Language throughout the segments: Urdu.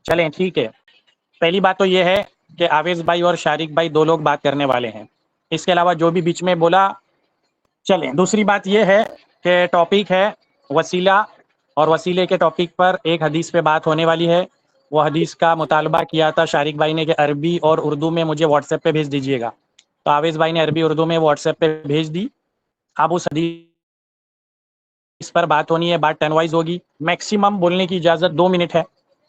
چلیں ٹھیک ہے. پہلی بات تو یہ ہے کہ آویز بھائی اور شارق بھائی دو لوگ بات کرنے والے ہیں. اس کے علاوہ جو بھی بیچ میں بولا چلیں. دوسری بات یہ ہے کہ ٹاپک ہے وسیلہ، اور وسیلے کے ٹاپک پر ایک حدیث پہ بات ہونے والی ہے. وہ حدیث کا مطالبہ کیا تھا شارق بھائی نے کہ عربی اور اردو میں مجھے واٹس ایپ پہ بھیج دیجیے گا. تو آویز بھائی نے عربی اردو میں واٹس ایپ پہ بھیج دی. اب اس حدیث اس پر بات ہونی ہے. بات 10 وائز ہوگی. میکسیمم بولنے کی اجازت 2 منٹ ہے.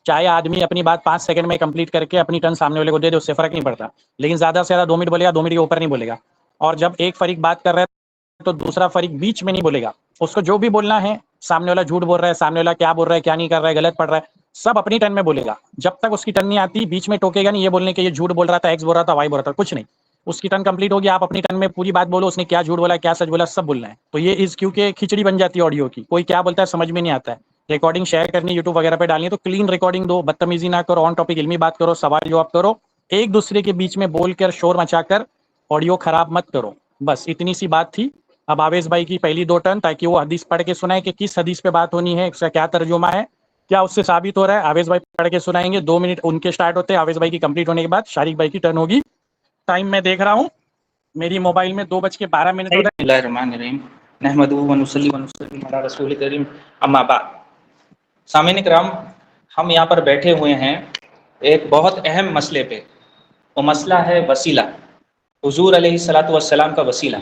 چاہے آدمی اپنی بات 5 سیکنڈ میں کمپلیٹ کر کے اپنی ٹرن سامنے والے کو دے دے، اس سے فرق نہیں پڑتا. لیکن زیادہ سے زیادہ 2 منٹ بولے گا، 2 منٹ کے اوپر نہیں بولے گا. اور جب ایک فریق بات کر رہا ہے تو دوسرا فریق بیچ میں نہیں بولے گا. اس کو جو بھی بولنا ہے، سامنے والا جھوٹ بول رہا ہے، سامنے والا کیا بول رہا ہے، کیا نہیں کر رہا ہے، غلط پڑھ رہا ہے، سب اپنی ٹرن میں بولے گا. جب تک اس کی ٹرن نہیں آتی بیچ میں ٹوکے گا نہیں یہ بولنے کہ یہ جھوٹ بول رہا تھا، ایکس بول رہا تھا، وائی بول رہا تھا. کچھ نہیں. اس کی ٹرن کمپلیٹ ہوگی، آپ اپنی ٹرن میں پوری بات بولو. اس نے کیا جھوٹ بولا، کیا سچ بولا، سب بولنا ہے. تو یہ کیونکہ کھچڑی بن جاتی ہے آڈیو کی. کوئی کیا بولتا ہے سمجھ میں نہیں آتا ہے. ریکارڈنگ شیئر کرنی یوٹیوب وغیرہ پہ ڈالنی ہے تو کلین ریکارڈنگ دو. بدتمیزی نہ کرو. آن ٹاپک علمی بات کرو. سوال جواب کرو. ایک دوسرے کے بیچ میں بول کر شور مچا کر آڈیو خراب مت کرو. بس اتنی سی بات تھی. اب آویز بھائی کی پہلی 2 ٹرن، تاکہ وہ حدیث پڑھ کے سنائے کہ کس حدیث پہ بات ہونی ہے، اس کا کیا ترجمہ ہے، کیا اس سے ثابت ہو رہا ہے. آویز بھائی پڑھ کے سنائیں گے. 2 منٹ ان کے سٹارٹ ہوتے ہیں. آویز بھائی کی کمپلیٹ ہونے کے بعد شارق بھائی کی ٹرن ہوگی. ٹائم میں دیکھ رہا ہوں میری موبائل میں 2:12 ہو رہے ہیں. بسم اللہ الرحمن الرحیم نحمدہ ونصلی ونسلم علی رسول کریم اما بعد. سامعین کرام، ہم یہاں پر بیٹھے ہوئے ہیں ایک بہت اہم مسئلے پہ. وہ مسئلہ ہے وسیلہ، حضور علیہ الصلوۃ والسلام کا وسیلہ.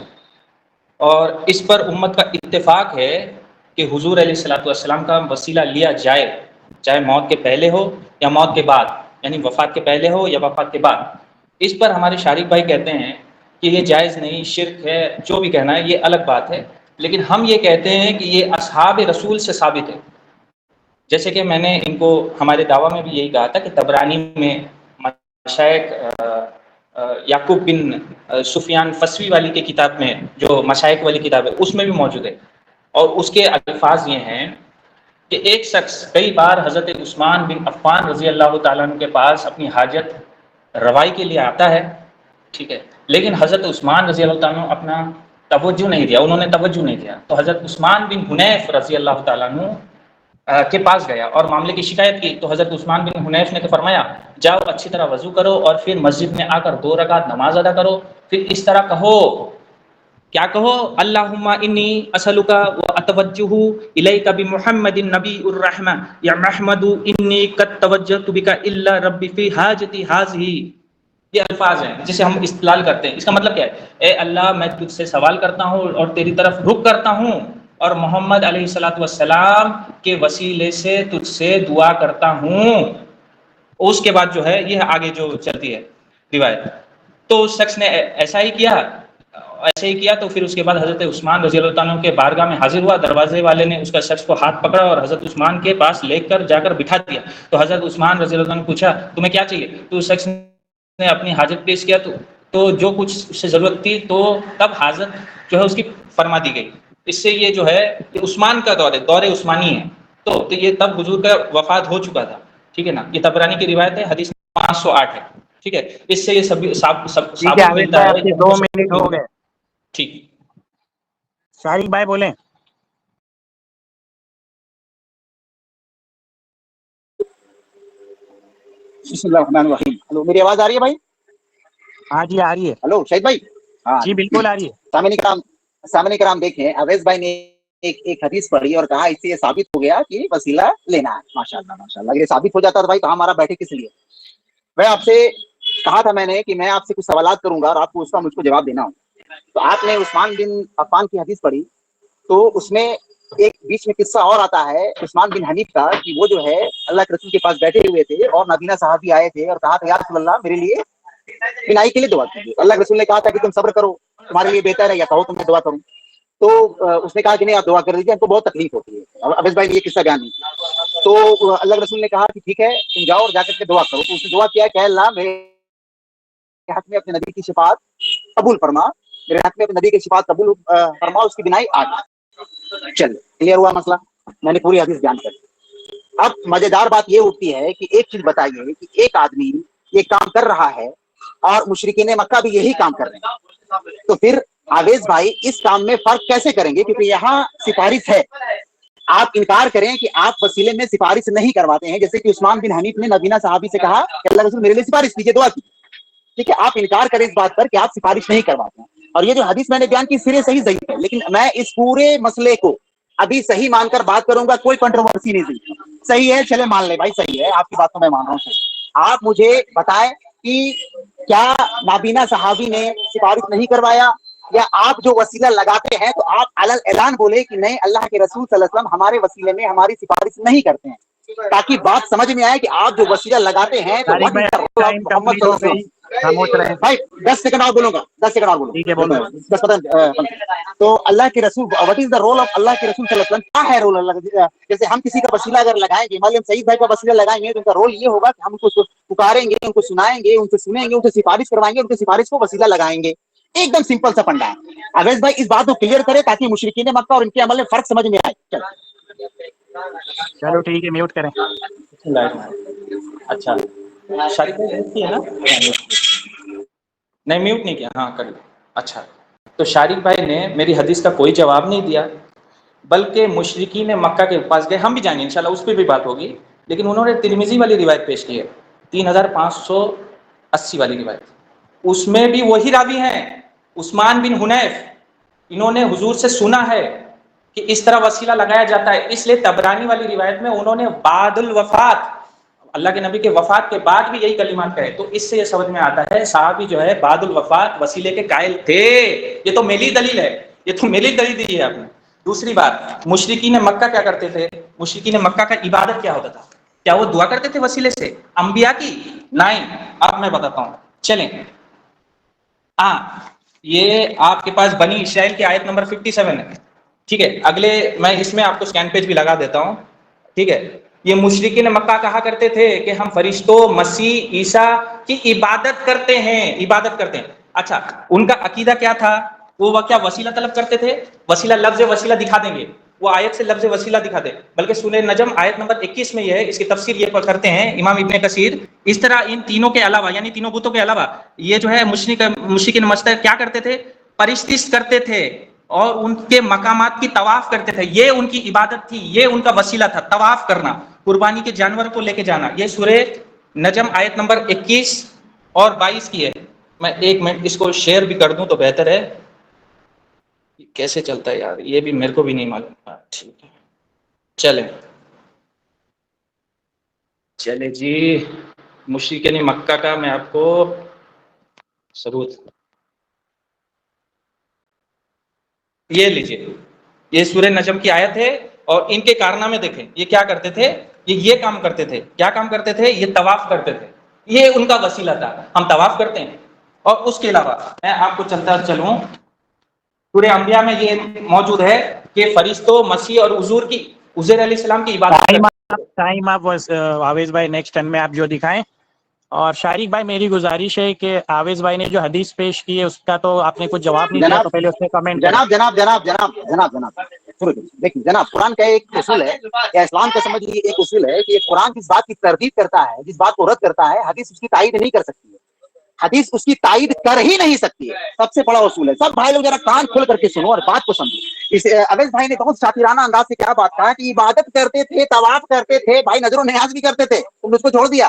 اور اس پر امت کا اتفاق ہے کہ حضور علیہ الصلوۃ والسلام کا وسیلہ لیا جائے، چاہے موت کے پہلے ہو یا موت کے بعد، یعنی وفات کے پہلے ہو یا وفات کے بعد. اس پر ہمارے شارق بھائی کہتے ہیں کہ یہ جائز نہیں، شرک ہے، جو بھی کہنا ہے یہ الگ بات ہے. لیکن ہم یہ کہتے ہیں کہ یہ اصحاب رسول سے ثابت ہے. جیسے کہ میں نے ان کو ہمارے دعویٰ میں بھی یہی کہا تھا کہ طبرانی میں مشائخ یعقوب بن سفیان فسوی والی کی کتاب میں، جو مشائخ والی کتاب ہے، اس میں بھی موجود ہے. اور اس کے الفاظ یہ ہیں کہ ایک شخص کئی بار حضرت عثمان بن عفان رضی اللہ تعالیٰ عنہ کے پاس اپنی حاجت روائی کے لیے آتا ہے، ٹھیک ہے، لیکن حضرت عثمان رضی اللہ تعالیٰ عنہ اپنا توجہ نہیں دیا، انہوں نے توجہ نہیں دیا. تو حضرت عثمان بن حنیف رضی اللہ تعالیٰ عنہ کے پاس گیا اور معاملے کی شکایت کی. تو حضرت عثمان بن حنیف نے تو فرمایا جاؤ اچھی طرح وضو کرو اور پھر مسجد میں آ کر 2 رکعت نماز ادا کرو. پھر اس طرح کہو، کیا کہو، اللہم انی اسألک واتوجہ الیک بمحمد النبی الرحمہ یا محمد انی قد توجہت بک الا ربی فی حاجتی ھذہ. یہ الفاظ ہیں جسے ہم استدلال کرتے ہیں. اس کا مطلب کیا ہے؟ اے اللہ میں تجھ سے سوال کرتا ہوں اور تیری طرف رخ کرتا ہوں، اور محمد علیہ الصلوۃ والسلام کے وسیلے سے تجھ سے دعا کرتا ہوں. اس کے بعد جو ہے یہ آگے جو چلتی ہے روایت. تو اس شخص نے ایسا ہی کیا، ایسے ہی کیا. تو پھر اس کے بعد حضرت عثمان رضی اللہ تعالیٰ عنہ کے بارگاہ میں حاضر ہوا. دروازے والے نے اس کا شخص کو ہاتھ پکڑا اور حضرت عثمان کے پاس لے کر جا کر بٹھا دیا. تو حضرت عثمان رضی اللہ عنہ نے پوچھا تمہیں کیا چاہیے؟ تو اس شخص نے اپنی حاجت پیش کیا. تو جو کچھ اس سے ضرورت تھی تو تب حاجت جو ہے اس کی فرما دی گئی. اس سے یہ جو ہے یہ عثمان کا دور عثمانی ہے. تو یہ تب حضور کا وفات ہو چکا تھا، ٹھیک ہے نا. یہ طبرانی کی روایت ہے، حدیث 508 ہے، ٹھیک ہے. اس سے یہ ٹھیک ہے ثابت آویز ملتا بھائی ہے. آپ کے 2 منٹ ہو گئے. ٹھیک. شارق بھائی بولیں. بسم اللہ الرحمن الرحیم. ہلو، میری آواز آ رہی ہے بھائی؟ ہاں جی آ رہی ہے. ہلو شاہد بھائی. ہاں جی بالکل آ رہی ہے. سامعین کرام دیکھیں، اویس بھائی نے ایک حدیث پڑھی اور کہا اس سے یہ ثابت ہو گیا کہ وسیلہ لینا ہے. ماشاءاللہ ماشاءاللہ. اگر یہ ثابت ہو جاتا تو بھائی تو ہمارا بیٹھے کس لیے؟ میں آپ سے کہا تھا میں نے کہ میں آپ سے کچھ سوالات کروں گا اور آپ کو اس کا مجھ کو جواب دینا ہوں. تو آپ نے عثمان بن عفان کی حدیث پڑھی تو اس میں ایک بیچ میں قصہ اور آتا ہے عثمان بن حنیف کا کہ وہ جو ہے اللہ کے رسول کے پاس بیٹھے ہوئے تھے اور نابینا صحابی آئے تھے اور کہا تھا یا رسول اللہ میرے لیے بینائی کے لیے دعا کیجیے. اللہ کے رسول نے کہا تھا کہ تم صبر کرو، تمہارے لیے بہتر ہے، یا کہو تم دعا کروں. تو اس نے کہا کہ نہیں آپ دعا کر دیجیے، ہم کو بہت تکلیف ہوتی ہے. اویس بھائی نے یہ قصہ بیان نہیں. تو اللہ کے رسول نے کہا کہ ٹھیک ہے تم جاؤ اور جا کر کے دعا کرو. تو اس نے دعا کیا کہ اللہ میرے حق میں اپنے نبی کی شفاعت قبول فرما، میرے حق میں اپنے نبی کی شفاعت قبول فرما، اس کی بنائی آ گئی. چل کلیئر ہوا مسئلہ. میں نے پوری حدیث بیان کر دی. اب مزیدار بات یہ ہوتی ہے کہ ایک چیز بتائیے کہ ایک آدمی یہ کام کر رہا ہے اور مشرکین مکہ بھی یہی کام کر رہے ہیں، تو پھر اویس بھائی اس کام میں فرق کیسے کریں گے؟ کیونکہ یہاں سفارش ہے. آپ انکار کریں کہ آپ وسیلے میں سفارش نہیں کرواتے ہیں، جیسے کہ عثمان بن حنیف نے نبینا صحابی سے کہا کہ اللہ رسول میرے لیے سفارش کیجیے، دعا کیجیے، ٹھیک ہے، آپ انکار کریں اس بات پر کہ آپ سفارش نہیں کرواتے ہیں. اور یہ جو حدیث میں نے بیان کی سرے صحیح ضعیف ہے، لیکن میں اس پورے مسئلے کو ابھی صحیح مان کر بات کروں گا، کوئی کنٹروورسی نہیں دی. صحیح ہے، چلے مان لے بھائی، صحیح ہے، آپ کی بات کو میں مان رہا ہوں صحیح. آپ مجھے بتائیں کہ کیا نابینا صحابی نے سفارش نہیں کروایا، یا آپ جو وسیلہ لگاتے ہیں تو آپ علل اعلان بولے کہ نہیں اللہ کے رسول صلی اللہ علیہ وسلم ہمارے وسیلے میں ہماری سفارش نہیں کرتے ہیں، تاکہ بات سمجھ میں آئے کہ آپ جو وسیلہ لگاتے ہیں تو طارق what بھائی is the role of time Muhammad complete صلی ہو اللہ علیہ گئی، وسلم. خاموش رہیں. بھائی 10 سیکنڈ اور بولوں گا، 10 سیکنڈ اور بولوں ٹھیک ہے، بولو. گا. تو اللہ کے رسول what is the role of اللہ کے رسول صلی اللہ علیہ وسلم، کیا ہے رول اللہ؟ جیسے ہم کسی کا وسیلہ اگر لگائیں گے، مولوی سعید بھائی کا وسیلہ لگائیں گے تو ان کا رول یہ ہوگا کہ ہم ان کو پکاریں گے، ان کو سنائیں گے، ان سے سنیں گے، ان سے سفارش کروائیں گے، ان کی سفارش کو وسیلہ لگائیں گے. ایک دم سمپل سا پنڈا ہے. اویس بھائی اس بات کو کلیئر کرے تاکہ مشرکین مکہ اور ان کے عمل میں فرق سمجھ میں آئے. چلو ٹھیک ہے، میوٹ کریں. اچھا شریف بھائی میوٹ کیا نا؟ نہیں میوٹ نہیں کیا، ہاں کر لو. اچھا تو شارق بھائی نے میری حدیث کا کوئی جواب نہیں دیا، بلکہ مشرکین مکہ کے پاس گئے. ہم بھی جائیں گے انشاءاللہ، اس پہ بھی بات ہوگی، لیکن انہوں نے ترمذی والی روایت پیش کی ہے، 3580 والی روایت. اس میں بھی وہی راوی ہیں عثمان بن حنیف، انہوں نے حضور سے سنا ہے کہ اس طرح وسیلہ لگایا جاتا ہے. اس لیے طبرانی والی روایت میں انہوں نے بعد الوفات، اللہ کے نبی کے وفات کے بعد بھی یہی کلمات کہے. تو اس سے یہ سمجھ میں آتا ہے صحابی جو ہے بعد الوفات وسیلے کے قائل تھے. یہ تو میری دلیل ہے، یہ تو میری دلیل دی ہے آپ نے. دوسری بات، مشرکین مکہ کیا کرتے تھے؟ مشرکین مکہ کا عبادت کیا ہوتا تھا؟ کیا وہ دعا کرتے تھے وسیلے سے انبیاء کی؟ نہیں. اب میں بتاتا ہوں، چلیں. ہاں یہ آپ کے پاس بنی اسرائیل کی آیت نمبر 57 ہے، ٹھیک ہے. اگلے میں اس میں آپ کو سکین پیج بھی لگا دیتا ہوں، ٹھیک ہے. یہ مشرکین مکہ کہا کرتے تھے کہ ہم فرشتوں، مسیح، عیسیٰ کی عبادت کرتے ہیں، عبادت کرتے ہیں. اچھا ان کا عقیدہ کیا تھا؟ وہ کیا وسیلہ طلب کرتے تھے؟ وسیلہ، لفظ وسیلہ دکھا دیں گے، وہ آیت سے لفظ وسیلہ دکھا دیں. بلکہ سورہ نجم آیت نمبر 21 میں یہ ہے، اس کی تفسیر یہ کرتے ہیں امام ابن کثیر، اس طرح ان تینوں کے علاوہ، یعنی تینوں بتوں کے علاوہ، یہ جو ہے مشرکین مکہ کیا کرتے تھے؟ پرستش کرتے تھے اور ان کے مقامات کی طواف کرتے تھے. یہ ان کی عبادت تھی، یہ ان کا وسیلہ تھا، طواف کرنا، قربانی کے جانور کو لے کے جانا. یہ سورہ نجم آیت نمبر 21 اور 22 کی ہے. میں ایک منٹ اس کو شیئر بھی کر دوں تو بہتر ہے. کیسے چلتا ہے یار، یہ بھی میرے کو بھی نہیں معلوم. ٹھیک ہے چلے جی. مشرکین مکہ کا میں آپ کو ثبوت، یہ لیجئے، یہ سورہ نجم کی آیت ہے اور ان کے کارنامے دیکھیں. یہ کیا کرتے تھے؟ یہ کام کرتے تھے. کیا کام کرتے تھے؟ یہ طواف کرتے تھے. یہ ان کا وسیلہ تھا، ہم طواف کرتے ہیں. اور اس کے علاوہ میں آپ کو چلتا چلوں، سورہ انبیاء میں یہ موجود ہے کہ فرشتوں، مسیح اور حضور کی، عزیر علیہ السلام کی عبادت کرتے ہیں. ٹائم آپ آویز بھائی نیکسٹ ٹرن میں آپ جو دکھائیں. اور شارق بھائی میری گزارش ہے کہ آویز بھائی نے جو حدیث پیش کی ہے اس کا تو آپ نے کچھ جواب نہیں دیا، تو پہلے اس پہ کمنٹ کریں. جناب دیکھیں جناب، قرآن کا ایک اصول ہے یا اسلام کا سمجھ لیجیے ایک اصول ہے کہ قرآن جس بات کی تردید کرتا ہے، جس بات کو رد کرتا ہے، حدیث اس کی تائید نہیں کر سکتی ہے، حدیث اس کی تائید کر ہی نہیں سکتی ہے. سب سے بڑا اصول ہے. سب بھائی لوگ ذرا کان کھول کر کے سنو اور بات کو سمجھو. اس اویس بھائی نے بہت شاطرانہ انداز سے کیا بات کہا کہ عبادت کرتے تھے، طواف کرتے تھے، بھائی نظر و نیاز بھی کرتے تھے، تم نے اس کو چھوڑ دیا.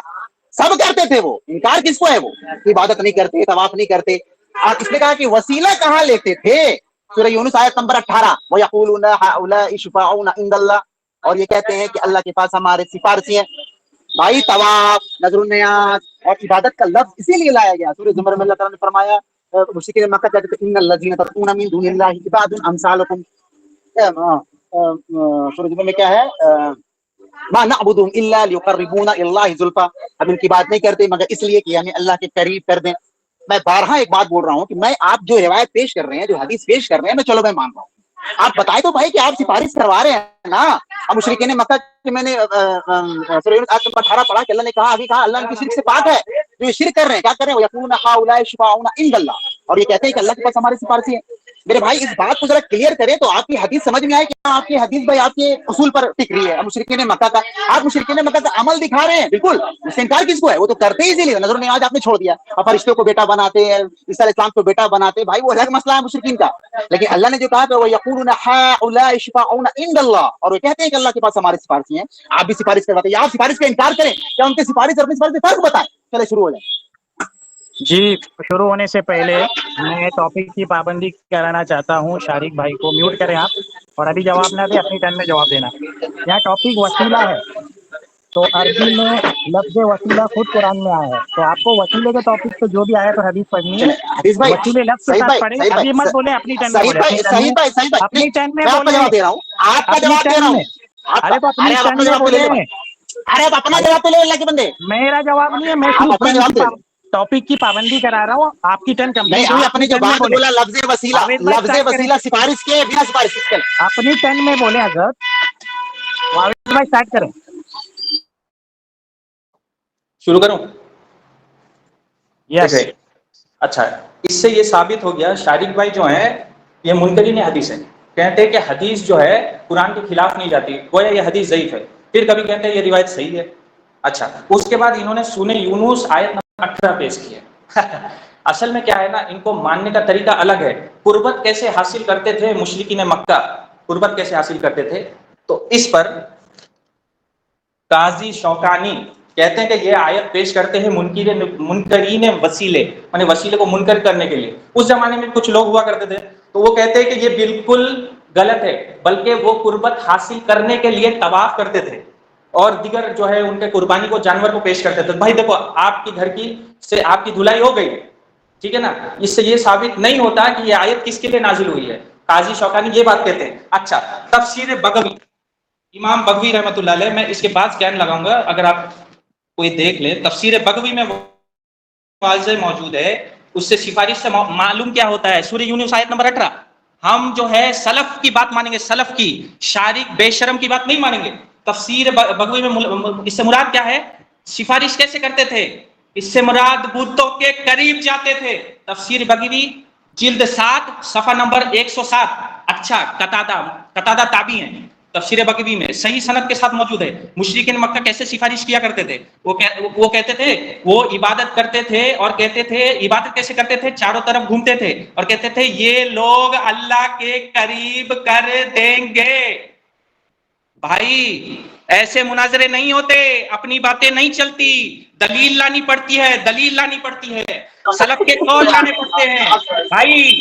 سب کرتے تھے، وہ انکار کس کو ہے؟ وہ عبادت نہیں کرتے، طواف نہیں کرتے. اور اس نے کہا کہ وسیلہ کہاں لیتے تھے؟ سورہ یونس آیت نمبر 18، وَيَقُولُونَ هَؤُلَاءِ شُفَعَاؤُنَا عِندَ اللَّهِ، اور یہ کہتے ہیں کہ اللہ کے پاس ہمارے سفارشی ہیں. بھائی طواف، نظر النیاز اور عبادت کا لفظ اسی لیے لایا گیا. سورہ زمر میں اللہ تعالیٰ نے فرمایا، مشرکین مکہ کہتے تھے ان الذین تدعون من دون اللہ عباد امثالکم. سورہ زمر میں کیا ہے؟ ما نعبدهم الا ليقربونا الى الله زلفى، ہم ان کی بات نہیں کرتے مگر اس لیے کہ ہمیں اللہ کے قریب کر دیں. میں بارہا ایک بات بول رہا ہوں کہ میں آپ جو روایت پیش کر رہے ہیں، جو حدیث پیش کر رہے ہیں، میں چلو میں مان رہا ہوں. آپ بتائیں تو بھائی کہ آپ سفارش کروا رہے ہیں نا. اب مشرکین مکہ کہ میں نے سورہ یونس آیت نمبر 18 پڑھا کہ اللہ نے کہا، ابھی کہا اللہ ان کی شرک سے پاک ہے. جو یہ شرک کر رہے ہیں، کیا کر رہے ہیں؟ یقولون هؤلاء شفعاؤنا عند اللہ، اور یہ کہتے ہیں کہ اللہ کے پاس ہمارے سفارشی ہیں. میرے بھائی اس بات کو ذرا کلیئر کریں تو آپ کی حدیث سمجھ میں آئے کہ آپ کی حدیث بھائی آپ کے اصول پر ٹک رہی ہے. مشرکین مکہ کا آپ مشرکین مکہ کا عمل دکھا رہے ہیں, بالکل اس سے انکار کس کو ہے, وہ تو کرتے ہی اسی لیے نظر و نیاز آپ نے چھوڑ دیا اور فرشتوں کو بیٹا بناتے ہیں, عیسیٰ علیہ السلام کو بیٹا بناتے, بھائی وہ الگ مسئلہ ہے مشرکین کا. لیکن اللہ نے جو کہا کہ وہ یقولون ہؤلاء شفاعؤنا عند اللہ, اور وہ کہتے ہیں کہ اللہ کے پاس ہمارے سفارشی ہیں, آپ بھی سفارش کرواتے ہیں, آپ سفارش کا انکار کریں کیا ان کے سفارش اور اپنی سفارش میں فرق بتائیں. چلے شروع ہو جائیں. جی شروع ہونے سے پہلے میں ٹاپک کی پابندی کرانا چاہتا ہوں. شارق بھائی کو میوٹ کریں آپ, اور ابھی جواب نہ دیں, اپنی ٹرن میں جواب دینا. یہاں ٹاپک وسیلہ ہے, تو عربی میں لفظ وسیلہ خود قرآن میں آیا ہے, تو آپ کو وسیلے کے ٹاپک پہ جو بھی آیا تو حدیث پڑھنی ہے, چلے حدیث بھائی, وسیلے لفظ کے صحیح ساتھ بھائی, پڑھیں. صحیح ابھی بھائی, مت بولے, اپنی ٹرن میں صحیح بولے, بھائی, صحیح بھائی, صحیح بھائی, اپنی ٹرن میں میں آپ کا بولے, جواب دے رہا ہوں, آپ کا اپنی جواب دے ٹرن رہا ہوں. میں. ارے تو اپنی ارے آپ ٹرن اپنا میں جواب تو لے بولے. لیں بھائی, ارے آپ اپنا جواب تو لے اللہ کے بندے, میرا جواب نہیں ہے, میں آپ صرف اپنا ٹرن جواب کی دے لیں. ٹاپک کی پابندی کرا رہا ہوں. آپ کی ٹرن نہیں, کمپلیٹ ہوئی, آپ اپنی نے جو ٹرن میں بات بولے. بولا لفظ وسیلہ, جاوید بھائی لفظ اسٹارٹ کریں, وسیلہ سفارش کے بنا سفارش کے. اپنی ٹرن میں بولے حضرت. جاوید بھائی اسٹارٹ کریں. شروع کروں؟ یس. دیکھیں, اچھا اس سے یہ ثابت ہو گیا شارق بھائی جو ہیں یہ منکرین حدیث ہیں, کہتے ہیں کہ حدیث جو ہے قرآن کے خلاف نہیں جاتی, گویا یہ حدیث ضعیف ہے, پھر کبھی کہتے ہیں یہ روایت صحیح ہے. اچھا اس کے بعد انہوں نے سورہ یونس آیت نمبر 18 پیش کی ہے. اصل میں کیا ہے نا, ان کو ماننے کا طریقہ الگ ہے. قربت کیسے حاصل کرتے تھے مشرکین مکہ, قربت کیسے حاصل کرتے تھے, تو اس پر قاضی شوکانی کہتے ہیں کہ یہ آیت پیش کرتے ہیں منکرین وسیلے, یعنی وسیلے کو منکر کرنے کے لیے. اس زمانے میں کچھ لوگ ہوا کرتے تھے, تو وہ کہتے ہیں کہ یہ بالکل غلط ہے, بلکہ وہ قربت حاصل کرنے کے لیے طواف کرتے تھے اور دیگر جو ہے ان کے قربانی کو جانور کو پیش کرتے تھے. بھائی دیکھو, آپ کی گھر کی سے آپ کی دھلائی ہو گئی, ٹھیک ہے نا, اس سے یہ ثابت نہیں ہوتا کہ یہ آیت کس کے لیے نازل ہوئی ہے. قاضی شوکانی یہ بات کہتے ہیں. اچھا تفسیر بغوی, امام بغوی رحمۃ اللہ علیہ, میں اس کے بعد سکین لگاؤں گا, اگر آپ کوئی دیکھ لے, تفسیر بغوی میں واضح موجود ہے. اس سے سفارش سے معلوم کیا ہوتا ہے, سورہ یونس آیت نمبر 18, ہم جو ہے سلف کی بات مانیں گے, سلف کی, شارق بے شرم کی بات نہیں مانیں گے. تفسیر بغوی میں اس سے مراد کیا ہے, سفارش کیسے کرتے تھے, اس سے مراد بتوں کے قریب جاتے تھے. تفسیر بغوی جلد 7 صفحہ نمبر 107. اچھا قتادہ تابعی ہیں, تفسیر بغوی میں صحیح سند کے ساتھ موجود ہے. مشرکین مکہ کیسے سفارش کیا کرتے تھے, وہ کہتے تھے, وہ عبادت کرتے تھے اور کہتے تھے, عبادت کیسے کرتے تھے, چاروں طرف گھومتے تھے اور کہتے تھے یہ لوگ اللہ کے قریب کر دیں گے. بھائی ایسے مناظرے نہیں ہوتے, اپنی باتیں نہیں چلتی, دلیل لانی پڑتی ہے, دلیل لانی پڑتی ہے, سلف کے قول لانے پڑتے ہیں بھائی.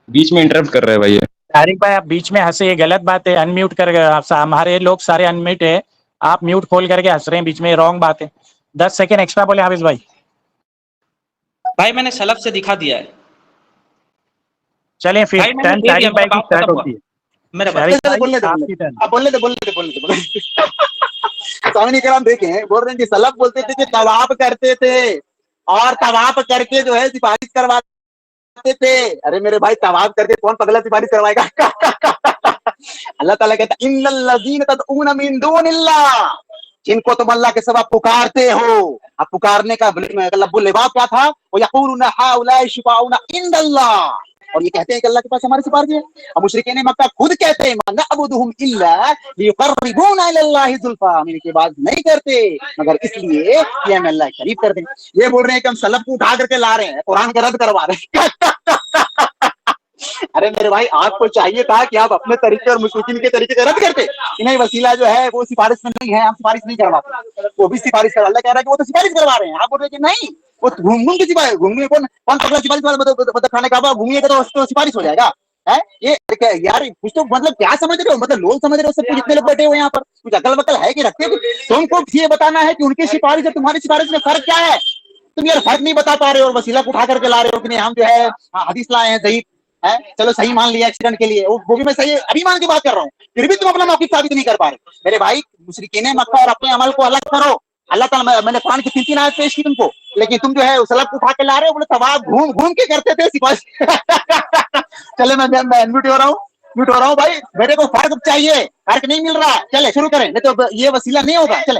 بیچ میں انٹرپٹ کر رہے ہیں بھائی. طارق بھائی آپ بیچ میں ہنسے, یہ غلط بات ہے. ان میوٹ کر گئے, ہمارے لوگ سارے ان میوٹ ہے, آپ میوٹ کھول کر کے ہنس رہے ہیں بیچ میں, رانگ بات ہے. 10 سیکنڈ ایکسٹرا بولے حافظ بھائی. بھائی میں نے سلف سے دکھا دیا ہے. چلیں پھر بھائی میں نے ٹرن دے دیا, شارق میرا بھائی کی بات اسٹارٹ ختم ہوا, ہوتی ہے. میرا بات. شارق بھائی بولنے آپ کی ٹرن. دے. سامنے کرام دیکھیں, بول رہے ہیں کہ سلف بولتے تھے کہ طواف کرتے تھے اور طواف کر کے جو ہے سفارش کرواتے تھے. ارے میرے بھائی طواف کر کے کون پگلا سفارش کروائے گا. اللہ تعالیٰ کہتا ہے ان الذین تدعون من دون اللہ, جن کو تم اللہ کے سوا پکارتے ہو. اب پکارنے کا لب اللباب کیا تھا, وَيَقُولُونَ هَؤُلَاءِ شُفَعَاؤُنَا عِندَ اللَّهِ, اور یہ کہتے ہیں کہ اللہ کے پاس ہمارے سفارش ہے. اور مشرکین مکہ خود کہتے ہیں مَا نَعْبُدُهُمْ إِلَّا لِيُقَرِّبُونَا إِلَى اللَّهِ زُلْفَىٰ, ہم ان کی بات نہیں کرتے مگر اس لیے کہ ہمیں اللہ قریب کر دیں. یہ بول رہے ہیں کہ ہم سلف کو اٹھا کر کے لا رہے ہیں, قرآن کا رد کروا رہے ہیں. ارے میرے بھائی آپ کو چاہیے تھا کہ آپ اپنے طریقے اور مشرکین کے طریقے کا رد کرتے. نہیں وسیلہ جو ہے وہ سفارش میں نہیں ہے, ہم سفارش نہیں کرواتے, وہ بھی سفارش کروا. اللہ کہہ رہا ہے کہ وہ تو سفارش کروا رہے ہیں, آپ بول رہے ہیں کہ نہیں وہ گھوم کی سفارش, گھومنے کون پکڑا سفارش کھانے کا گھومیے گا تو سفارش ہو جائے گا. یہ یار کچھ تو مطلب کیا سمجھ رہے ہو, مطلب لوگ سمجھ رہے ہو سب جتنے لوگ بیٹھے ہوئے یہاں پر, کچھ عقل وقل ہے کہ رکھتے. تم کو یہ بتانا ہے کہ ان کی سفارش اور تمہاری سفارش میں فرق کیا ہے. تم یار فرق نہیں بتا پا رہے ہو, اور وسیلہ کو اٹھا کر کے لا رہے ہو کہ نہیں ہم جو ہے حدیث لائے ہیں صحیح ہے, چلو صحیح مان لیا ایکسیڈنٹ کے لیے, وہ بھی میں صحیح ابھی مان کی بات کر رہا ہوں, پھر بھی تم اپنا موقف ثابت نہیں کر پا رہے. میرے بھائی مشرکین مکہ اور اپنے عمل کو الگ کرو. اللہ تعالیٰ, میں نے قرآن کی 3 آیت پیش کی تم کو, لیکن تم جو ہے سلف کو اٹھا کے لا رہے ہو, بولے طواف گھوم گھوم کے کرتے تھے سفارش. چلے میں میوٹ ہو رہا ہوں بھائی, میرے کو فرق چاہیے, فرق نہیں مل رہا. چلے شروع کریں, نہیں تو یہ وسیلہ نہیں ہوگا. چلے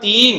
3।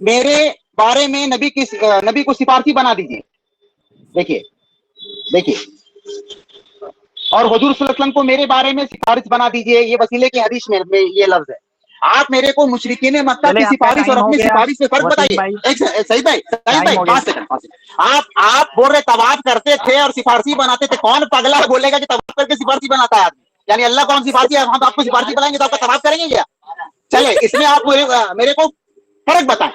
میرے بارے میں نبی کو سفارشی بنا دیجیے. دیکھیے اور حضور صلی اللہ علیہ وسلم کو میرے بارے میں سفارش بنا دیجیے. یہ وسیلے کی حدیث میں یہ لفظ ہے. آپ میرے کو مشرکین مکہ کی چلے آپ کا سفارش اور ٹائم ہو اپنی گیا سفارش میں فرق وسیم بتائیے. بھائی، صحیح بھائی ٹائم ہو گیا. 5 سیکنڈ. آپ بول رہے طواف کرتے تھے اور سفارشی بناتے تھے. کون پگلا بولے گا کہ طواف کر کے سفارشی بناتا ہے آدمی؟ یعنی اللہ کون سفارشی ہے؟ ہم آپ کو سفارشی بنائیں گے تو آپ کا طواف کریں گے کیا؟ چلے اس میں آپ میرے کو فرق بتائیں.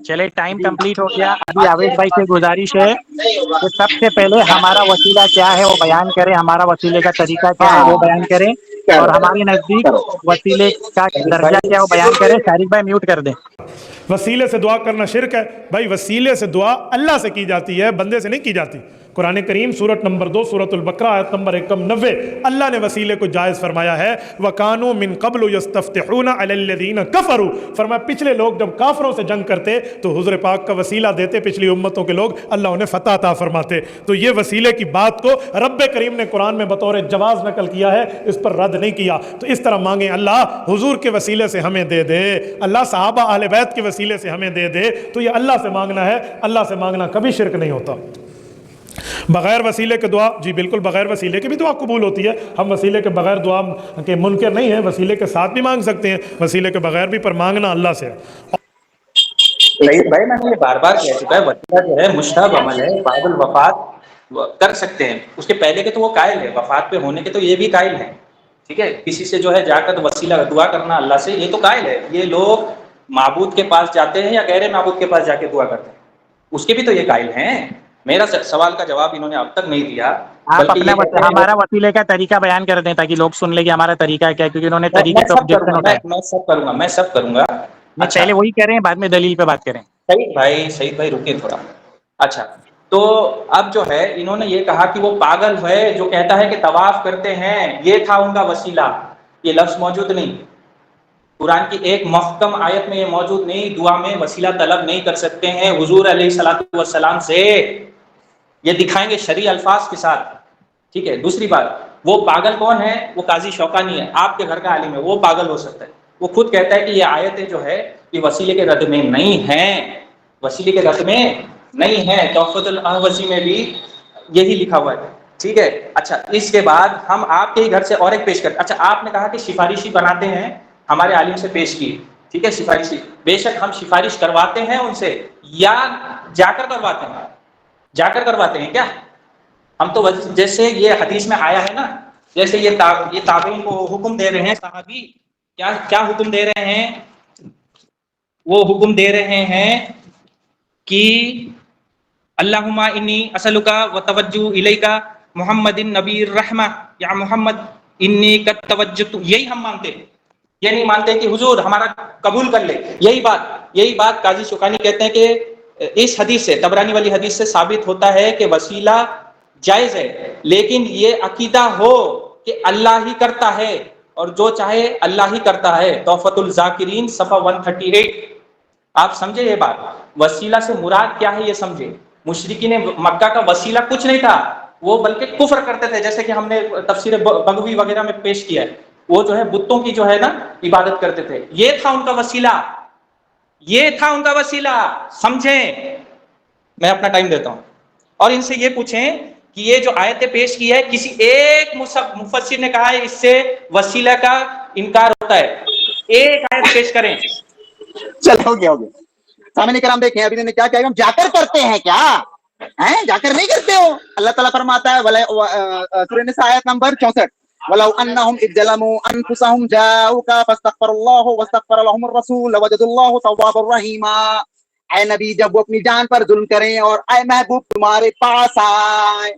چلے ٹائم کمپلیٹ ہو گیا. ابھی آویز بھائی سے گزارش ہے کہ سب سے پہلے ہمارا وسیلہ کیا ہے وہ بیان کریں، ہمارا وسیلے کا طریقہ کیا ہے وہ بیان کریں، اور ہمارے نزدیک وسیلے کا درجہ کیا ہے وہ بیان کریں. شارق بھائی میوٹ کر دیں. وسیلے سے دعا کرنا شرک ہے بھائی. وسیلے سے دعا اللہ سے کی جاتی ہے، بندے سے نہیں کی جاتی. قرآن کریم سورت نمبر 2 سورت البقرہ آیت نمبر 190 اللہ نے وسیلے کو جائز فرمایا ہے. وَكَانُوا مِن قَبْلُ يَسْتَفْتِحُونَ عَلَى الَّذِينَ كَفَرُوا. فرمایا پچھلے لوگ جب کافروں سے جنگ کرتے تو حضور پاک کا وسیلہ دیتے پچھلی امتوں کے لوگ، اللہ انہیں فتح عطا فرماتے. تو یہ وسیلے کی بات کو رب کریم نے قرآن میں بطور جواز نقل کیا ہے، اس پر رد نہیں کیا. تو اس طرح مانگیں اللہ حضور کے وسیلے سے ہمیں دے دے، اللہ صحابہ اہل بیت کے وسیلے سے ہمیں دے دے. تو یہ اللہ سے مانگنا ہے. اللہ سے مانگنا کبھی شرک نہیں ہوتا. بغیر وسیلے کے دعا، جی بالکل بغیر وسیلے کی بھی دعا قبول ہوتی ہے. ہم وسیلے کے بغیر دعا کے منکر نہیں ہیں، وسیلے کے ساتھ بھی مانگ سکتے ہیں، وسیلے کے بغیر بھی، پر مانگنا اللہ سے. بھائی میں نے یہ بار بار کہہ چکا ہے، وسیلہ جو ہے مشتہب عمل ہے، بعد الوفات کر سکتے ہیں. اس کے پہلے کے تو وہ قائل ہے، وفات پہ ہونے کے تو یہ بھی قائل ہیں. ٹھیک ہے، کسی سے جو ہے جا کر وسیلہ دعا کرنا اللہ سے، یہ تو قائل ہے. یہ لوگ معبود کے پاس جاتے ہیں یا غیر معبود کے پاس جا کے دعا کرتے ہیں، اس کے بھی تو یہ قائل ہیں. میرا سوال کا جواب انہوں نے اب تک نہیں دیا، آپ بلکہ اپنا یہ کہتے ہیں ہمارا وسیلے کا طریقہ بیان کر دیں تاکہ لوگ سن لیں کہ ہمارا طریقہ کیا ہے، کیونکہ انہوں نے طریقے میں پہ سب کروں آبجیکشن گا، اٹھایا. میں سب کروں گا. نہیں، اچھا پہلے وہی کریں، بعد میں دلیل پہ بات کریں. سعید بھائی رکیے تھوڑا. اچھا تو اب جو ہے انہوں نے یہ کہا کہ وہ پاگل ہے جو کہتا ہے کہ طواف کرتے ہیں، یہ تھا ان کا وسیلہ. یہ لفظ موجود نہیں قرآن کی ایک محکم آیت میں، یہ موجود نہیں. دعا میں وسیلہ طلب نہیں کر سکتے ہیں حضور علیہ الصلوۃ والسلام سے. یہ دکھائیں گے شرعی الفاظ کے ساتھ. ٹھیک ہے، دوسری بات، وہ پاگل کون ہے؟ وہ قاضی شوکانی ہے، آپ کے گھر کا عالم ہے، وہ پاگل ہو سکتا ہے. وہ خود کہتا ہے کہ یہ آیتیں جو ہے یہ وسیلے کے رد میں نہیں ہیں، وسیلے کے رد میں نہیں ہیں. تحفۃ الاحوذی میں بھی یہی لکھا ہوا ہے. ٹھیک ہے. اچھا اس کے بعد ہم آپ کے ہی گھر سے اور ایک پیش کرتے. اچھا آپ نے کہا کہ سفارشی بناتے ہیں، ہمارے عالم سے پیش کی. ٹھیک ہے، سفارشی بے شک ہم سفارش کرواتے ہیں ان سے، یا جا کر کرواتے ہیں؟ جا کر کرواتے ہیں کیا؟ ہم تو جیسے یہ حدیث میں آیا ہے نا، جیسے یہ تابعین کو حکم دے رہے ہیں، صحابی کیا حکم دے رہے ہیں؟ وہ حکم دے رہے ہیں کہ اللہم انی اسألک وتوجہ الیک محمد النبی الرحمہ، یا محمد انی قد توجہت. یہی ہم مانتے ہیں، یہ نہیں مانتے کہ حضور ہمارا قبول کر لے. یہی بات قاضی شوکانی کہتے ہیں کہ اس حدیث سے، طبرانی والی حدیث سے ثابت ہوتا ہے کہ وسیلہ جائز ہے، لیکن یہ عقیدہ ہو کہ اللہ ہی کرتا ہے اور جو چاہے اللہ ہی کرتا ہے. تحفۃ الذاکرین صفحہ 138. آپ سمجھے یہ بات؟ وسیلہ سے مراد کیا ہے یہ سمجھے. مشرکین مکہ کا وسیلہ کچھ نہیں تھا، وہ بلکہ کفر کرتے تھے، جیسے کہ ہم نے تفسیر بغوی وغیرہ میں پیش کیا ہے. وہ جو ہے بتوں کی جو ہے نا عبادت کرتے تھے. یہ تھا ان کا وسیلہ، یہ تھا ان کا وسیلہ. سمجھیں، میں اپنا ٹائم دیتا ہوں. اور ان سے یہ پوچھیں کہ یہ جو آیتیں پیش کی ہے، کسی ایک مفسر نے کہا ہے اس سے وسیلہ کا انکار ہوتا ہے؟ ایک آیت پیش کریں. چل ہو گیا. سامنے کرام دیکھیں ابھی نے کیا کہا، ہم جا کر کرتے ہیں کیا؟ جا کر نہیں کرتے ہو. اللہ تعالیٰ فرماتا ہے سورہ نساء آیت نمبر 64، وَلَوْ أَنَّهُمْ إِذْ ظَلَمُوا أَنفُسَهُمْ جَاءُوكَ فَاسْتَغْفَرُوا اللَّهَ وَاسْتَغْفَرَ لَهُمُ الرَّسُولُ لَوَجَدُوا اللَّهَ تَوَّابًا رَحِيمًا. اے نبی جب وہ اپنی جان پر ظلم کریں اور اے محبوب تمہارے پاس آئے،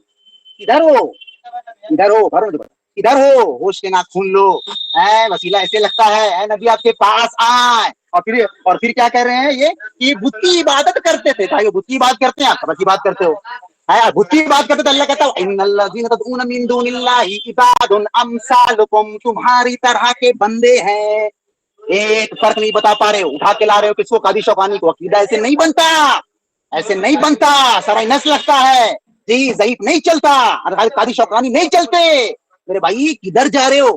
ادھر ہو ہوش کے ناک کھول لو. وسیلہ ایسے لگتا ہے، اے نبی آپ کے پاس آئے، اور پھر کیا کہہ رہے ہیں یہ بت کی عبادت کرتے تھے. بھائی بت کی عبادت کرتے ہیں، آپ خبر کی بات کرتے ہو. بت کی بات کرتے تو اللہ کہتا ہے ان الذین تدعون من دون اللہ عباد امثالکم، تمہاری طرح کے بندے ہیں. ایک فرق نہیں بتا پا رہے ہو، اٹھا کے لا رہے ہو کس کو؟ قاضی شوکانی کو. عقیدہ ایسے نہیں بنتا، ایسے نہیں بنتا. سرائی نس لگتا ہے جی، ضعیف نہیں چلتا. قاضی شوکانی نہیں چلتے. میرے بھائی کدھر جا رہے ہو؟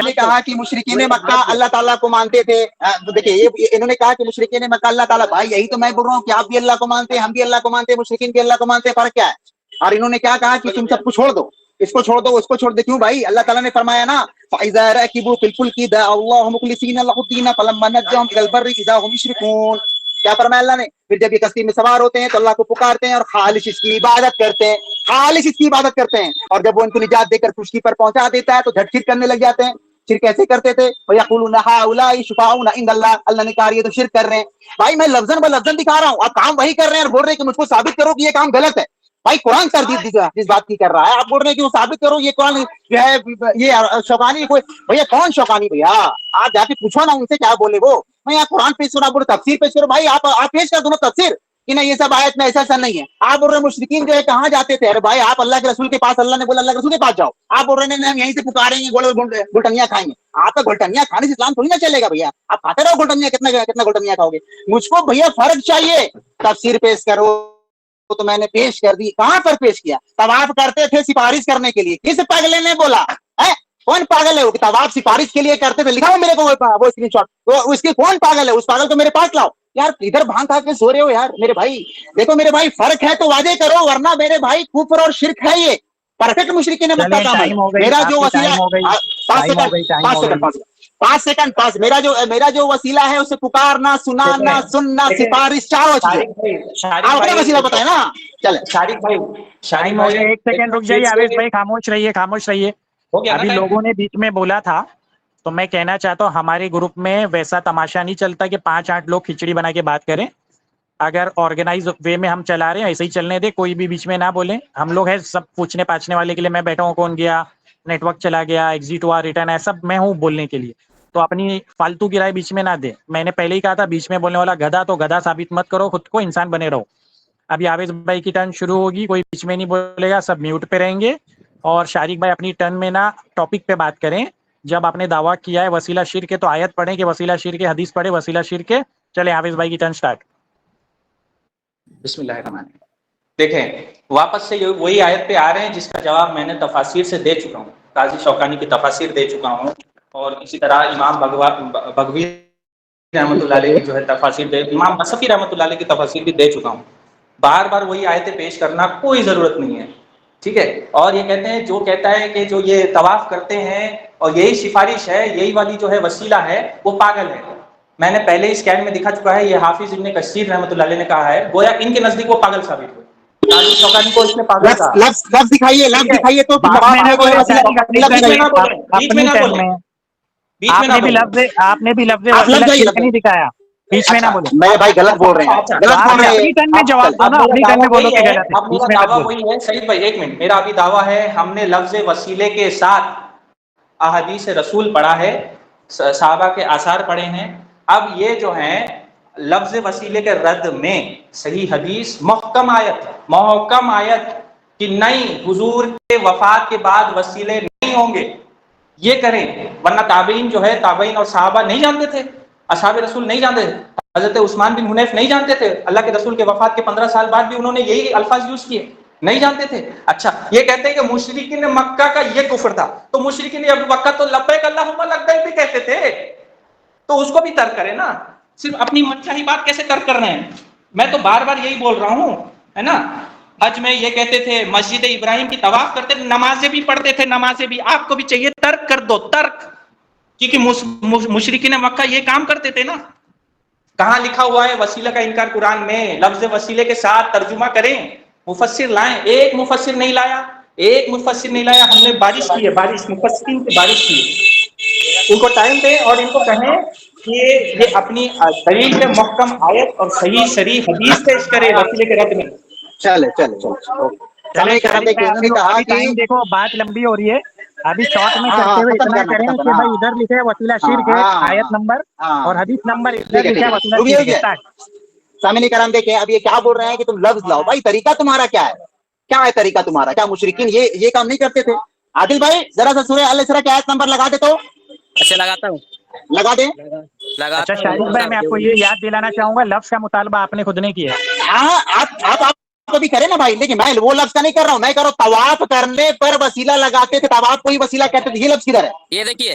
نے کہا کہ مشرکین مکہ اللہ تعالیٰ کو مانتے تھے. دیکھیے یہ انہوں نے کہا کہ مشرکین مکہ اللہ تعالیٰ, بھائی یہی تو میں بول رہا ہوں کہ آپ بھی اللہ کو مانتے ہیں, ہم بھی اللہ کو مانتے ہیں, مشرکین بھی اللہ کو مانتے ہیں, فرق کیا ہے؟ اور انہوں نے کیا کہا کہ تم سب کو چھوڑ دو, اس کو چھوڑ دو, اس کو چھوڑ دو. کیوں بھائی؟ اللہ تعالیٰ نے فرمایا نا فَإِذَا رَكِبُوا فِي الْفُلْكِ دَعَوُا اللَّهَ مُخْلِصِينَ لَهُ الدِّينَ فَلَمَّا نَجَّاهُمْ إِلَى الْبَرِّ إِذَا هُمْ يُشْرِكُونَ. کیا فرمایا اللہ نے؟ پھر جب یہ کشتی میں سوار ہوتے ہیں تو اللہ کو پکارتے ہیں اور خالص اس کی عبادت کرتے ہیں, خالص اس کی عبادت کرتے ہیں. اور جب وہ ان کو نجات دے کر خشکی پر پہنچا دیتا ہے تو جھٹ شرک کرنے لگ جاتے ہیں. شرک کیسے کرتے تھے؟ وَيَقُولُونَ هَؤُلَاءِ شُفَعَاؤُنَا عِندَ اللَّهِ, اللہ نے کہا یہ تو شرک کر رہے ہیں. بھائی میں لفظاً بلفظاً دکھا رہا ہوں, آپ کام وہی کر رہے ہیں اور بول رہے ہیں کہ مجھ کو ثابت کرو کہ یہ کام غلط ہے. بھائی قرآن تردید جس بات کی کر رہا ہے, آپ بول رہے ہیں کہ وہ ثابت کرو یہ قرآن جو ہے یہ شوقانی کوئی. بھیا کون شوقانی بھیا؟ آپ جا کے پوچھو نا ان سے کیا بولے وہ. میں یہاں قرآن پیش کروں, آپ بولے تفسیر پیش کرو. بھائی آپ پیش کر دو نا تفسیر کہ نہیں یہ سب آیت میں ایسا نہیں ہے. آپ بول رہے ہیں مشرکین جو ہے کہاں جاتے تھے؟ ارے بھائی آپ اللہ کے رسول کے پاس, اللہ نے بولا اللہ کے رسول کے پاس جاؤ. آپ بول رہے ہیں ہم یہیں سے پکاریں گے, گلٹنیاں کھائیں گے. آپ کا گلٹنیاں کھانے سے اسلام تھوڑی نہ چلے گا بھیا. آپ کھاتے رہو گلٹنیاں, کتنا گلٹنیاں کھاؤ گے. مجھ کو بھیا فرق چاہیے, تفسیر پیش کرو تو میں نے پیش کر دی. کہاں پر پیش کیا؟ طواف کرتے تھے سفارش کرنے کے لیے. کس پاگلے نے بولا ہے؟ کون پاگل ہے وہ کہ طواف سفارش کے لیے کرتے تھے؟ لکھاؤ میرے کو وہ اسکرین شاٹ, وہ اس کی کون پاگل ہے؟ اس پاگل کو میرے پاس لاؤ یار. ادھر بھانگ کھا کے سو رہے ہو یار میرے بھائی. دیکھو میرے بھائی فرق ہے تو واضح کرو, ورنہ میرے بھائی کفر اور شرک ہے یہ. پرفیکٹ مشرکین مکہ کا عمل. میرا جو وسیلہ, 5 سیکنڈ, میرا جو وسیلہ ہے اسے پکارنا, سنانا, سننا, سفارش, چاروں چیزیں. آپ اپنا وسیلہ بتائیں نا. چلیں شارق بھائی, شارق بھائی ایک سیکنڈ رک جائیے آویز بھائی, خاموش رہیے, خاموش رہیے. ابھی لوگوں نے بیچ میں بولا تھا تو میں کہنا چاہتا ہوں ہمارے گروپ میں ویسا تماشا نہیں چلتا کہ 5-8 لوگ کھچڑی بنا کے بات کریں. اگر آرگنائز وے میں ہم چلا رہے ہیں ایسے ہی چلنے دے, کوئی بھی بیچ میں نہ بولیں. ہم لوگ ہیں سب پوچھنے پاچھنے والے کے لیے. میں بیٹھا ہوں, کون گیا, نیٹ ورک چلا گیا, ایگزٹ ہوا, ریٹرن ہے, سب میں ہوں بولنے کے لیے. تو اپنی فالتو کی رائے بیچ میں نہ دے. میں نے پہلے ہی کہا تھا بیچ میں بولنے والا گدھا تو گدھا ثابت مت کرو, خود کو انسان بنے رہو. ابھی آویز بھائی کی ٹرن شروع ہوگی, کوئی بیچ میں نہیں بولے گا, سب میوٹ پہ رہیں گے. اور شارق بھائی اپنی ٹرن میں نا ٹاپک پہ بات کریں. جب آپ نے دعویٰ کیا ہے وسیلہ شرک ہے تو آیت پڑھیں کہ وسیلہ شرک ہے, حدیث پڑھے وسیلہ شرک ہے. چلیں آویز بھائی کی ٹرن سٹارٹ. بسم اللہ الرحمن الرحیم. دیکھیں واپس سے وہی آیت پہ آ رہے ہیں جس کا جواب میں نے تفاسیر سے دے چکا ہوں. قاضی شوکانی کی تفاسیر دے چکا ہوں, اور اسی طرح امام بغوی رحمۃ اللہ علیہ کی جو ہے تفاسیر دے, امام نصفی رحمۃ اللہ علیہ کی تفاسیر بھی دے چکا ہوں. بار بار وہی آیتیں پیش کرنا کوئی ضرورت نہیں ہے, ٹھیک ہے. اور یہ کہتے ہیں, جو کہتا ہے کہ جو یہ طواف کرتے ہیں اور یہی سفارش ہے, یہی والی جو ہے وسیلہ ہے, وہ پاگل ہے. میں نے پہلے ہی اسکین میں دکھا چکا ہے, یہ حافظ ابن کثیر رحمۃ اللہ علیہ نے کہا ہے, گویا ان کے نزدیک وہ پاگل ثابت ہوئے. قاضی شوکانی کو اس نے پاگل کہا. لفظ دکھائیے, لفظ دکھائیے تو آپ نے بھی لفظ وسیلہ شرک نہیں دکھایا, بیچ میں نہ بولے. میرے بھائی غلط بول رہے ہیں, غلط بول رہے ہیں. اپنی ٹرن میں جواب دو نا, اپنی ٹرن میں بولو کہ غلط ہے. اب میرا دعویٰ وہی ہے, سعید بھائی ایک منٹ, میرا ابھی دعویٰ ہے ہم نے لفظ وسیلے کے ساتھ احادیث رسول پڑھا ہے, صحابہ کے آثار پڑھے ہیں. اب یہ جو ہیں لفظ وسیلے کے رد میں صحیح حدیث, محکم آیت کہ نہیں حضور کے وفات کے بعد وسیلے نہیں ہوں گے, یہ کریں. ورنہ تابعین جو ہے, تابعین اور صحابہ نہیں جانتے تھے, اصحاب رسول نہیں جانتے تھے, حضرت عثمان بن حنیف نہیں جانتے تھے, اللہ کے رسول کے وفات کے 15 سال بعد بھی انہوں نے یہی الفاظ یوز کیے, نہیں جانتے تھے. اچھا یہ کہتے ہیں کہ مشرکین مکہ کا یہ کفر تھا, تو مشرکین مکہ تو لبیک اللہم لبیک بھی کہتے تھے, تو اس کو بھی ترک کریں نا. صرف اپنی منچاہی بات کیسے ترک کر رہے ہیں؟ میں تو بار بار یہی بول رہا ہوں, ہے نا. حج میں یہ کہتے تھے مسجد ابراہیم کی طواف کرتے تھے, نمازیں بھی پڑھتے تھے, نمازیں بھی. آپ کو بھی چاہیے ترک کر دو, ترک, کیونکہ مشرکین مکہ یہ کام کرتے تھے نا. کہاں لکھا ہوا ہے وسیلہ کا انکار قرآن میں؟ لفظ وسیلے کے ساتھ ترجمہ کریں, مفسر لائیں. ایک مفسر نہیں لایا, ایک مفسر نہیں لایا. ہم نے بارش کی ہے, بارش, مفسرین سے بارش کی ہے. ان کو ٹائم دیں اور ان کو کہیں کہ یہ اپنی دلیل پہ محکم آیت اور صحیح صریح حدیث پیش کرے وسیلے کے رد میں. چلے ٹائم دیکھو, بات لمبی ہو رہی ہے. ابھی شارٹ میں چلتے ہوئے اتنا کریں کہ بھائی ادھر لکھے وسیلہ شرک ہے, آیت نمبر اور حدیث نمبر ادھر لکھا ہے وسیلہ شرک ہے. سامنے کرام دیکھیں, اب یہ کیا بول رہے ہیں کہ تم لفظ لاؤ. بھائی طریقہ تمہارا کیا ہے, کیا ہے طریقہ تمہارا؟ کیا مشرکین یہ کام نہیں کرتے تھے؟ عادل بھائی ذرا سا سورہ الاسراء کی آیت نمبر لگا دے تو. اچھا لگاتا ہوں, لگا دیں. اچھا شارق بھائی میں آپ کو یہ یاد دلانا چاہوں گا, لفظ کا مطالبہ آپ نے خود نے کیا. ہاں آپ کو بھی کرے نا بھائی, لیکن میں وہ لفظ کا نہیں کر رہا ہوں. میں کر رہا ہوں طواف کرنے پر وسیلہ لگاتے تھے, طواف کو ہی وسیلہ کہتے تھے. یہ لفظ کدھر ہے؟ یہ دیکھیے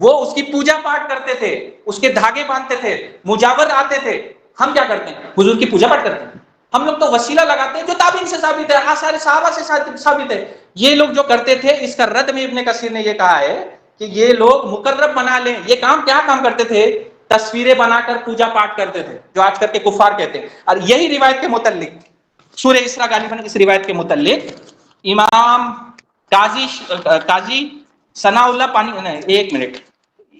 وہ اس کی پوجا پاٹ کرتے تھے، اس کے دھاگے باندھتے تھے، مجاور آتے تھے. ہم کیا کرتے ہیں؟ حضور کی پوجا پاٹ کرتے ہیں. ہم لوگ تو وسیلہ لگاتے ہیں جو تابعین سے ثابت ہے، آثار صحابہ سے ثابت ہے. یہ لوگ جو کرتے تھے، اس کا رد میں ابن کثیر نے یہ کہا ہے کہ یہ لوگ مقرب بنا لیں. یہ کیا کام کرتے تھے؟ تصویریں بنا کر پوجا پاٹ کرتے تھے، جو آج کل کے کفار کہتے ہیں. اور یہی روایت کے متعلق سورہ اسراء غالباً اس روایت کے متعلق امام قاضی ثناء اللہ پانی، ایک منٹ،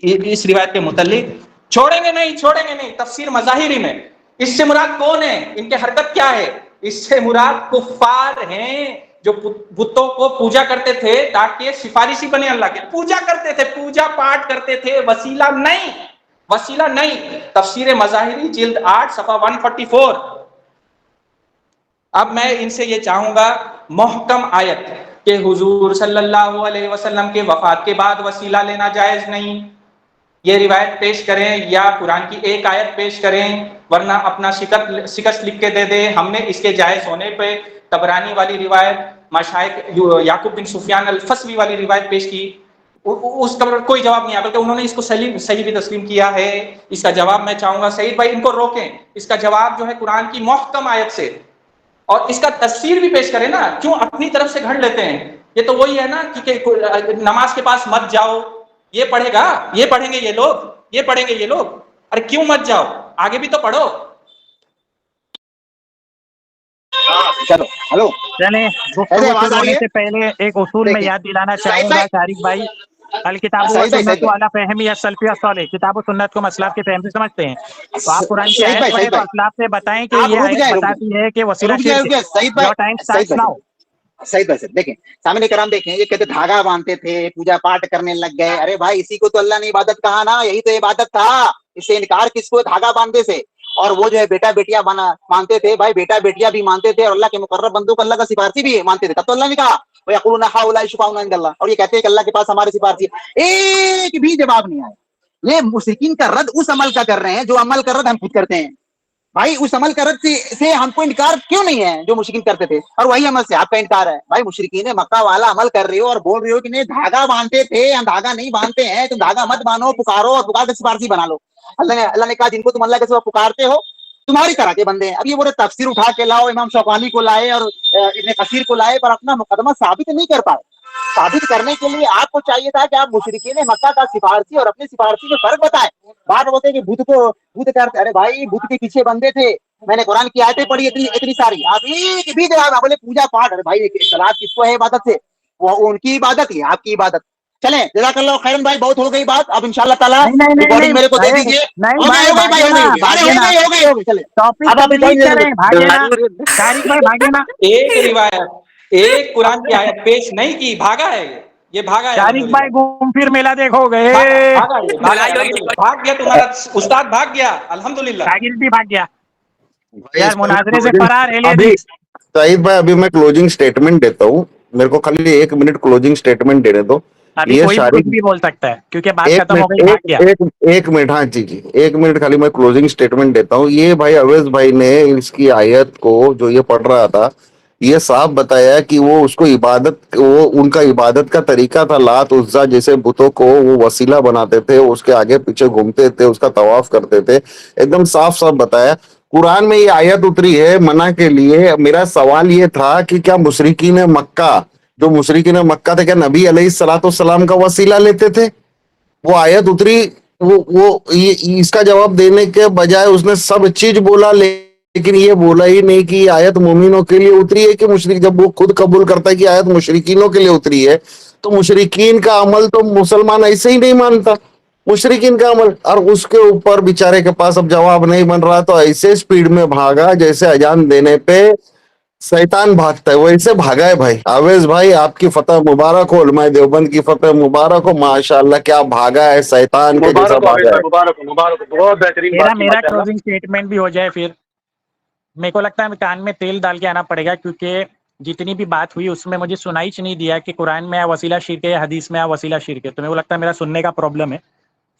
اس روایت کے متعلق چھوڑیں گے نہیں تفسیر مظاہری میں. اس سے مراد کون ہے؟ ان کے حرکت کیا ہے؟ اس سے مراد کفار ہیں جو بتوں کو پوجا کرتے تھے تاکہ سفارشی بنے اللہ کے. پوجا کرتے تھے، پوجا پاٹ کرتے تھے، وسیلہ نہیں. تفسیر مظاہری جلد 8 صفحہ 144. اب میں ان سے یہ چاہوں گا محکم آیت کہ حضور صلی اللہ علیہ وسلم کے وفات کے بعد وسیلہ لینا جائز نہیں، یہ روایت پیش کریں یا قرآن کی ایک آیت پیش کریں، ورنہ اپنا شکست لکھ کے دے دیں. ہم نے اس کے جائز ہونے پہ طبرانی والی روایت، مشائخ یعقوب بن سفیان الفسوی والی روایت پیش کی، اس کا کوئی جواب نہیں آیا، بلکہ انہوں نے اس کو صحیح بھی تسلیم کیا ہے. اس کا جواب میں چاہوں گا سعید بھائی ان کو روکیں. اس کا جواب جو ہے قرآن کی محکم آیت سے، اور اس کا تفسیر بھی پیش کریں نا. کیوں اپنی طرف سے گھڑ لیتے ہیں؟ یہ تو وہی ہے نا کہ نماز کے پاس مت جاؤ، یہ پڑھیں گے یہ لوگ. ارے کیوں مت جاؤ؟ آگے بھی تو پڑھو. چلو ہلو، چلیں، گفتگو ایسے آواز شروع آ رہی ہونے ہے؟ سے پہلے ایک اصول میں دیکھیں یاد دلانا سعید چاہوں گا بھائی، شارق بھائی. الکتاب و سعید بھائی سنت علی فہمی السلفی الصالح، کتاب و سنت کو مسلف کے فہم سے سمجھتے ہیں تو آپ قرآن کی سعید آیت بھائی، پڑھیں سعید تو بھائی اسلاف سے بتائیں کہ آپ یہ رک آیت جائیں، بتاتی ہے کہ وسیلہ رک شرک ہے. جائیں سعید بھائی، یور ٹائم سعید سٹارٹس بھائی، ناؤ. سعید بھائی دیکھیں سامنے کرام، دیکھیں یہ کہتے دھاگا باندھتے تھے، پوجا پاٹ کرنے لگ گئے. ارے بھائی اسی کو تو اللہ نے عبادت کہا نا، یہی تو عبادت تھا. اس سے انکار کس کو؟ دھاگا باندھتے سے. اور وہ جو ہے بیٹا بیٹیاں مانتے تھے. بھائی بیٹا بیٹیاں بھی مانتے تھے اور اللہ کے مقرب بندوں کو اللہ کا سفارشی بھی مانتے تھے. تب تو اللہ نے کہا وَيَقُولُونَ هَؤُلَاءِ شُفَعَاؤُنَا عِندَ اللَّهِ، اور یہ کہتے ہیں کہ اللہ کے پاس ہمارے سفارشی. ایک بھی جواب نہیں آیا. یہ مشرکین کا رد اس عمل کا کر رہے ہیں جو عمل کا رد ہم خود کرتے ہیں. بھائی اس عمل کا رد سے ہم کو انکار کیوں نہیں ہے جو مشرکین کرتے تھے، اور وہی عمل سے آپ کا انکار ہے. بھائی مشرکین مکہ والا عمل کر رہے ہو اور بول رہے ہو کہ نہیں دھاگا باندھتے تھے، ہم دھاگا نہیں باندھتے ہیں. تم دھاگا مت باندھو، پکارو اور پکار کے سفارشی بنا لو. اللہ نے کہا جن کو تم اللہ کے سوا پکارتے ہو تمہاری طرح کے بندے ہیں. اب یہ بولے تفسیر اٹھا کے لاؤ، امام شوکانی کو لائے اور ابن کثیر کو لائے، پر اپنا مقدمہ ثابت نہیں کر پائے. ثابت کرنے کے لیے آپ کو چاہیے تھا کہ آپ مشرکین مکہ کا سفارشی اور اپنے سفارشی میں فرق بتائیں. بات بولتے کہ بت کرتے. ارے بھائی بت کے پیچھے بندے تھے، میں نے قرآن کی آیتیں پڑھی اتنی ساری. آپ ایک بھی جواب بولے پوجا پاٹ. ارے بھائی اختلاف کس کو ہے عبادت سے؟ وہ ان کی عبادت ہے، آپ کی عبادت. چلیں جزاک اللہ خیرن بھائی، بہت ہو گئی بات. اب انشاءاللہ تعالیٰ ریکارڈنگ میرے کو دے دیجیے. نہیں ہو بھائی گئی بھاگے نا، ارے بھاگے نا، ہو گئی چلے. ٹاپک اب آپ کمپلیٹ ریکارڈنگ کریں. بھاگے نا شارق بھائی، بھاگے نا. ایک روایت، ایک قرآن کی آیت پیش نہیں کی، بھاگا ہے. یہ بھاگا ہے شارق الحمدللہ. بھائی گھوم پھر میلہ دیکھو گئے. بھاگا ہے الحمدللہ. بھاگ گیا تمہارا استاد، بھاگ گیا الحمدللہ. شاگرد بھی بھاگ گیا بھائی یار، اس پہ میں مناظرے سے closing- فرار ہے. لے ابھی جی سعید بھائی ابھی میں کلوزنگ سٹیٹمنٹ دیتا ہوں، میرے کو خالی 1 منٹ کلوزنگ سٹیٹمنٹ دینے دو. ابھی یہ کوئی بھی کچھ شارق بھی بول سکتا ہے کیونکہ بات ایک ختم ہو منٹ گئی، بھاگ گیا. ایک منٹ ہاں جی 1 منٹ خالی میں کلوزنگ سٹیٹمنٹ دیتا ہوں. یہ بھائی اویس بھائی نے اس کی آیت کو جو یہ پڑھ رہا تھا یہ صاف بتایا کہ وہ اس کو عبادت، وہ ان کا عبادت کا طریقہ تھا. لات عزا جیسے بتوں کو وہ وسیلہ بناتے تھے، اس کے آگے پیچھے گھومتے تھے، اس کا طواف کرتے تھے. ایک دم صاف بتایا. قرآن میں یہ آیت اتری ہے منع کے لیے. میرا سوال یہ تھا کہ کیا مشرکین مکہ، جو مشرکین مکہ تھے، کیا نبی علیہ الصلوۃ والسلام کا وسیلہ لیتے تھے؟ وہ آیت اتری، اس کا جواب دینے کے بجائے اس نے سب چیز بولا، لیکن یہ بولا ہی نہیں کہ یہ آیت مومنوں کے لیے اتری ہے کہ مشرک. جب وہ خود قبول کرتا ہے کہ آیت مشرکینوں کے لیے اتری ہے تو مشرکین کا عمل تو مسلمان ایسے ہی نہیں مانتا. مشرکین کا عمل، اور اس کے اوپر بیچارے کے پاس اب جواب نہیں بن رہا تو ایسے سپیڈ میں بھاگا جیسے اذان دینے پہ شیطان بھاگتا ہے، ویسے بھاگا ہے. بھائی اویس بھائی آپ کی فتح مبارک ہو، علماء دیوبند کی فتح مبارک ہو. ماشاءاللہ کیا بھاگا ہے، شیطان کے جیسا مبارک ہو آویز بھاگا ہے. بھائی، مبارک ہو، مبارک ہو، بہت بہترین بات کی میرا ماشاءاللہ. کلوزنگ اسٹیٹمنٹ بھی ہو جائے پھر. میرے کو لگتا ہے کان میں تیل ڈال کے آنا پڑے گا، کیونکہ جتنی بھی بات ہوئی اس میں مجھے سنائی نہیں دیا کہ قرآن میں وسیلہ شرک ہے یا حدیث میں وسیلہ شرک ہے. تو میرے کو لگتا ہے میرا سننے کا پرابلم ہے.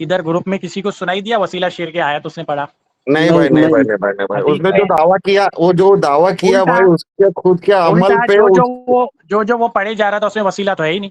ادھر گروپ میں کسی کو سنائی دیا وسیلہ شرک ہے آیت اس نے پڑھا؟ نہیں بھائی، نہیں بھائی، نہیں بھائی، نہیں بھائی. اس حدیث نے جو میں دعویٰ کیا، وہ جو دعویٰ کیا الٹا بھائی اس کے خود کے عمل الٹا پہ جو وہ پڑھے جا رہا تھا اس میں وسیلہ تو ہے ہی نہیں.